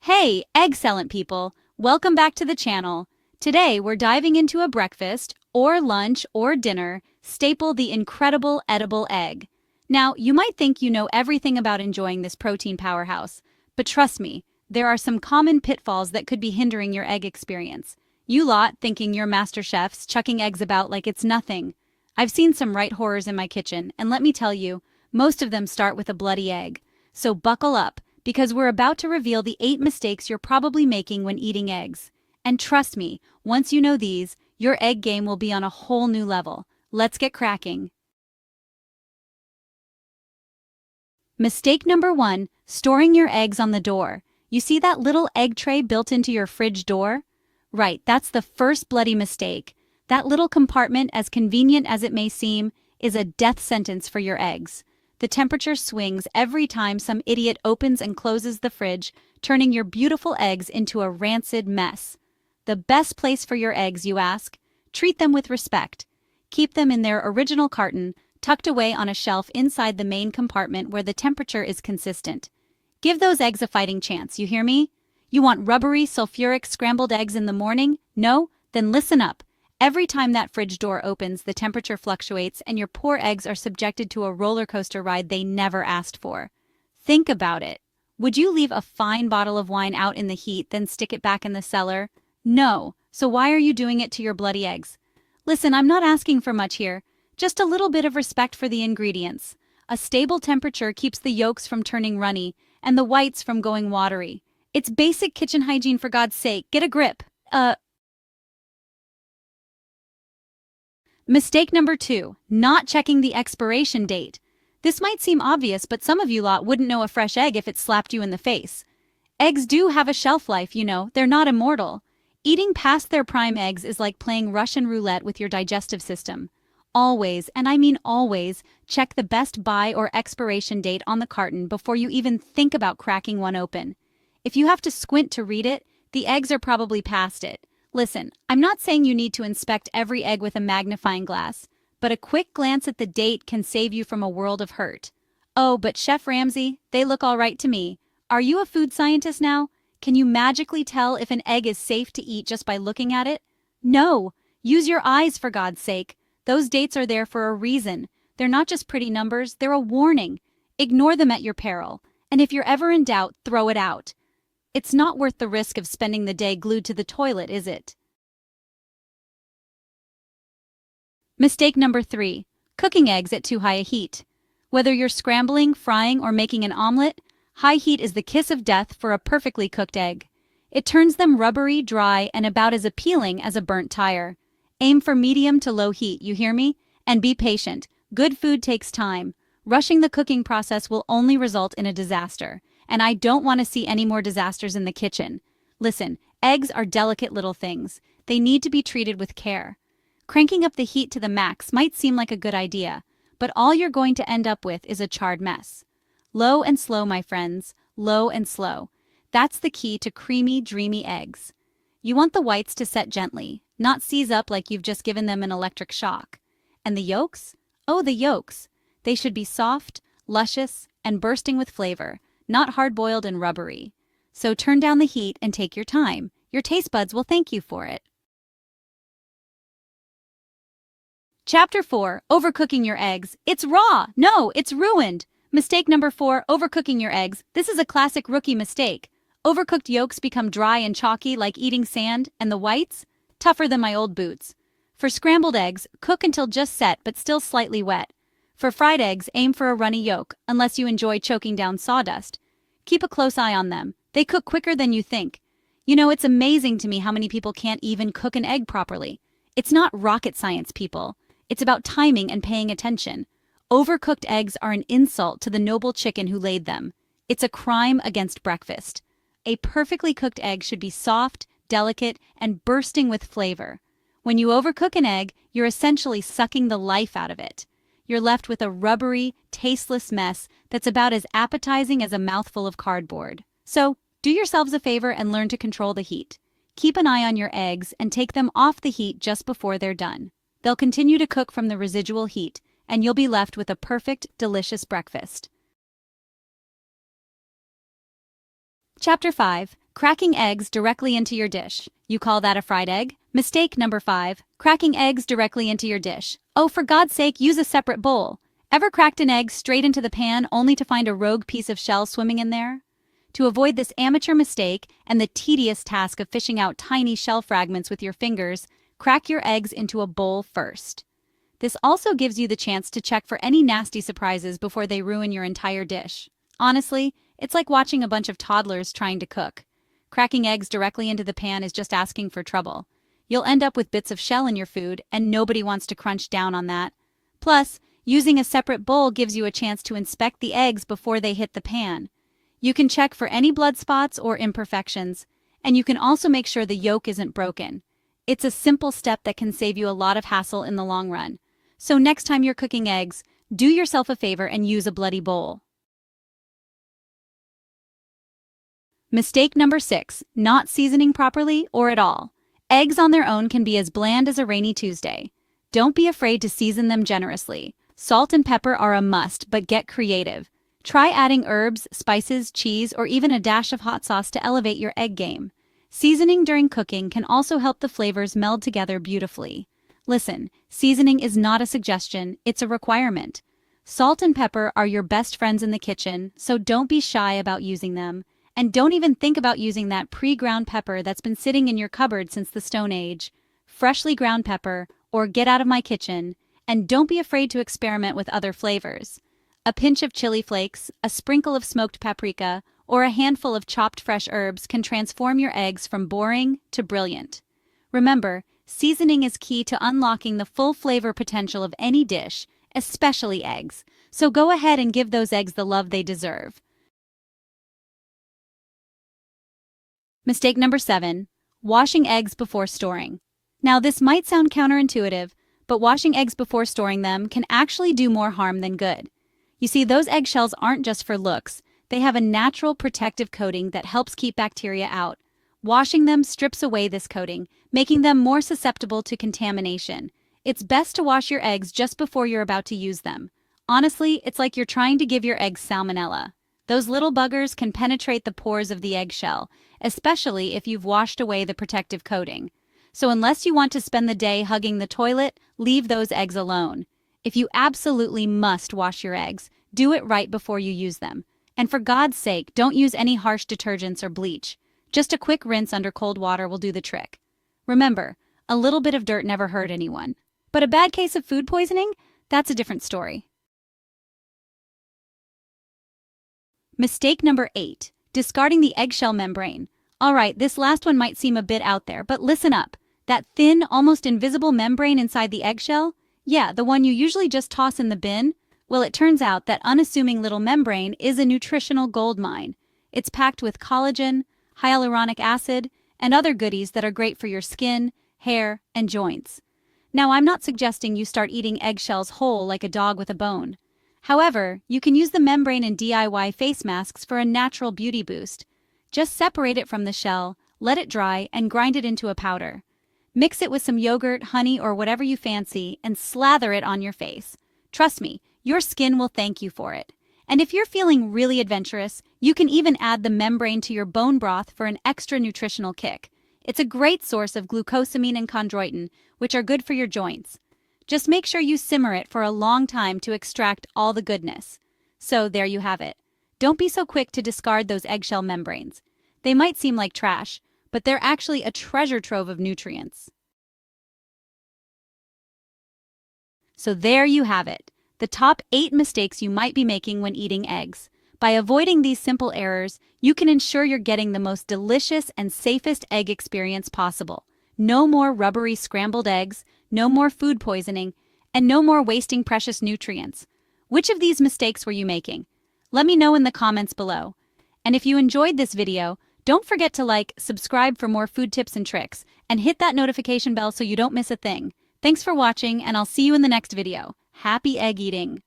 Hey, excellent people! Welcome back to the channel. Today we're diving into a breakfast, or lunch, or dinner staple, the incredible edible egg. Now, you might think you know everything about enjoying this protein powerhouse, but trust me, there are some common pitfalls that could be hindering your egg experience. You lot thinking you're master chefs, chucking eggs about like it's nothing. I've seen some right horrors in my kitchen, and let me tell you, most of them start with a bloody egg. So buckle up, because we're about to reveal the 8 mistakes you're probably making when eating eggs. And trust me, once you know these, your egg game will be on a whole new level. Let's get cracking. Mistake number 1, storing your eggs on the door. You see that little egg tray built into your fridge door? Right, that's the first bloody mistake. That little compartment, as convenient as it may seem, is a death sentence for your eggs. The temperature swings every time some idiot opens and closes the fridge, turning your beautiful eggs into a rancid mess. The best place for your eggs, you ask? Treat them with respect. Keep them in their original carton, tucked away on a shelf inside the main compartment where the temperature is consistent. Give those eggs a fighting chance, you hear me? You want rubbery, sulfuric scrambled eggs in the morning? No? Then listen up. Every time that fridge door opens, the temperature fluctuates and your poor eggs are subjected to a roller coaster ride they never asked for. Think about it. Would you leave a fine bottle of wine out in the heat, then stick it back in the cellar? No. So why are you doing it to your bloody eggs? Listen, I'm not asking for much here. Just a little bit of respect for the ingredients. A stable temperature keeps the yolks from turning runny and the whites from going watery. It's basic kitchen hygiene, for God's sake. Get a grip. Mistake number 2, not checking the expiration date. This might seem obvious, but some of you lot wouldn't know a fresh egg if it slapped you in the face. Eggs do have a shelf life, you know, they're not immortal. Eating past their prime eggs is like playing Russian roulette with your digestive system. Always, and I mean always, check the best buy or expiration date on the carton before you even think about cracking one open. If you have to squint to read it, the eggs are probably past it. Listen, I'm not saying you need to inspect every egg with a magnifying glass, but a quick glance at the date can save you from a world of hurt. Oh, but Chef Ramsay, they look all right to me. Are you a food scientist now? Can you magically tell if an egg is safe to eat just by looking at it? No! Use your eyes, for God's sake. Those dates are there for a reason. They're not just pretty numbers, they're a warning. Ignore them at your peril. And if you're ever in doubt, throw it out. It's not worth the risk of spending the day glued to the toilet, is it? Mistake number 3, cooking eggs at too high a heat. Whether you're scrambling, frying, or making an omelet, high heat is the kiss of death for a perfectly cooked egg. It turns them rubbery, dry, and about as appealing as a burnt tire. Aim for medium to low heat, you hear me? And be patient. Good food takes time. Rushing the cooking process will only result in a disaster. And I don't want to see any more disasters in the kitchen. Listen, eggs are delicate little things. They need to be treated with care. Cranking up the heat to the max might seem like a good idea, but all you're going to end up with is a charred mess. Low and slow, my friends. Low and slow. That's the key to creamy, dreamy eggs. You want the whites to set gently, not seize up like you've just given them an electric shock. And the yolks? Oh, the yolks. They should be soft, luscious, and bursting with flavor, not hard-boiled and rubbery. So turn down the heat and take your time. Your taste buds will thank you for it. Chapter 4, Overcooking Your Eggs. It's raw! No, it's ruined! Mistake number 4, overcooking your eggs. This is a classic rookie mistake. Overcooked yolks become dry and chalky like eating sand, and the whites? Tougher than my old boots. For scrambled eggs, cook until just set but still slightly wet. For fried eggs, aim for a runny yolk, unless you enjoy choking down sawdust. Keep a close eye on them. They cook quicker than you think. You know, it's amazing to me how many people can't even cook an egg properly. It's not rocket science, people. It's about timing and paying attention. Overcooked eggs are an insult to the noble chicken who laid them. It's a crime against breakfast. A perfectly cooked egg should be soft, delicate, and bursting with flavor. When you overcook an egg, you're essentially sucking the life out of it. You're left with a rubbery, tasteless mess that's about as appetizing as a mouthful of cardboard. So, do yourselves a favor and learn to control the heat. Keep an eye on your eggs and take them off the heat just before they're done. They'll continue to cook from the residual heat, and you'll be left with a perfect, delicious breakfast. Chapter 5, Cracking eggs directly into your dish. You call that a fried egg? Mistake number 5. Cracking eggs directly into your dish. Oh, for God's sake, use a separate bowl. Ever cracked an egg straight into the pan only to find a rogue piece of shell swimming in there? To avoid this amateur mistake and the tedious task of fishing out tiny shell fragments with your fingers, crack your eggs into a bowl first. This also gives you the chance to check for any nasty surprises before they ruin your entire dish. Honestly, it's like watching a bunch of toddlers trying to cook. Cracking eggs directly into the pan is just asking for trouble. You'll end up with bits of shell in your food, and nobody wants to crunch down on that. Plus, using a separate bowl gives you a chance to inspect the eggs before they hit the pan. You can check for any blood spots or imperfections, and you can also make sure the yolk isn't broken. It's a simple step that can save you a lot of hassle in the long run. So next time you're cooking eggs, do yourself a favor and use a bloody bowl. Mistake number 6, not seasoning properly or at all. Eggs on their own can be as bland as a rainy Tuesday. Don't be afraid to season them generously. Salt and pepper are a must, but get creative. Try adding herbs, spices, cheese, or even a dash of hot sauce to elevate your egg game. Seasoning during cooking can also help the flavors meld together beautifully. Listen, seasoning is not a suggestion, it's a requirement. Salt and pepper are your best friends in the kitchen, so don't be shy about using them. And don't even think about using that pre-ground pepper that's been sitting in your cupboard since the Stone Age. Freshly ground pepper, or get out of my kitchen, and don't be afraid to experiment with other flavors. A pinch of chili flakes, a sprinkle of smoked paprika, or a handful of chopped fresh herbs can transform your eggs from boring to brilliant. Remember, seasoning is key to unlocking the full flavor potential of any dish, especially eggs. So go ahead and give those eggs the love they deserve. Mistake number 7, washing eggs before storing. Now, this might sound counterintuitive, but washing eggs before storing them can actually do more harm than good. You see, those eggshells aren't just for looks. They have a natural protective coating that helps keep bacteria out. Washing them strips away this coating, making them more susceptible to contamination. It's best to wash your eggs just before you're about to use them. Honestly, it's like you're trying to give your eggs salmonella. Those little buggers can penetrate the pores of the eggshell, especially if you've washed away the protective coating. So unless you want to spend the day hugging the toilet, leave those eggs alone. If you absolutely must wash your eggs, do it right before you use them. And for God's sake, don't use any harsh detergents or bleach. Just a quick rinse under cold water will do the trick. Remember, a little bit of dirt never hurt anyone. But a bad case of food poisoning? That's a different story. Mistake number 8, discarding the eggshell membrane. Alright, this last one might seem a bit out there, but listen up. That thin, almost invisible membrane inside the eggshell? Yeah, the one you usually just toss in the bin? Well, it turns out that unassuming little membrane is a nutritional goldmine. It's packed with collagen, hyaluronic acid, and other goodies that are great for your skin, hair, and joints. Now, I'm not suggesting you start eating eggshells whole like a dog with a bone. However, you can use the membrane in DIY face masks for a natural beauty boost. Just separate it from the shell, let it dry, and grind it into a powder. Mix it with some yogurt, honey, or whatever you fancy, and slather it on your face. Trust me, your skin will thank you for it. And if you're feeling really adventurous, you can even add the membrane to your bone broth for an extra nutritional kick. It's a great source of glucosamine and chondroitin, which are good for your joints. Just make sure you simmer it for a long time to extract all the goodness. So there you have it. Don't be so quick to discard those eggshell membranes. They might seem like trash, but they're actually a treasure trove of nutrients. So there you have it, the top 8 mistakes you might be making when eating eggs. By avoiding these simple errors, you can ensure you're getting the most delicious and safest egg experience possible. No more rubbery scrambled eggs, no more food poisoning, and no more wasting precious nutrients. Which of these mistakes were you making? Let me know in the comments below. And if you enjoyed this video, don't forget to like, subscribe for more food tips and tricks, and hit that notification bell so you don't miss a thing. Thanks for watching, and I'll see you in the next video. Happy egg eating!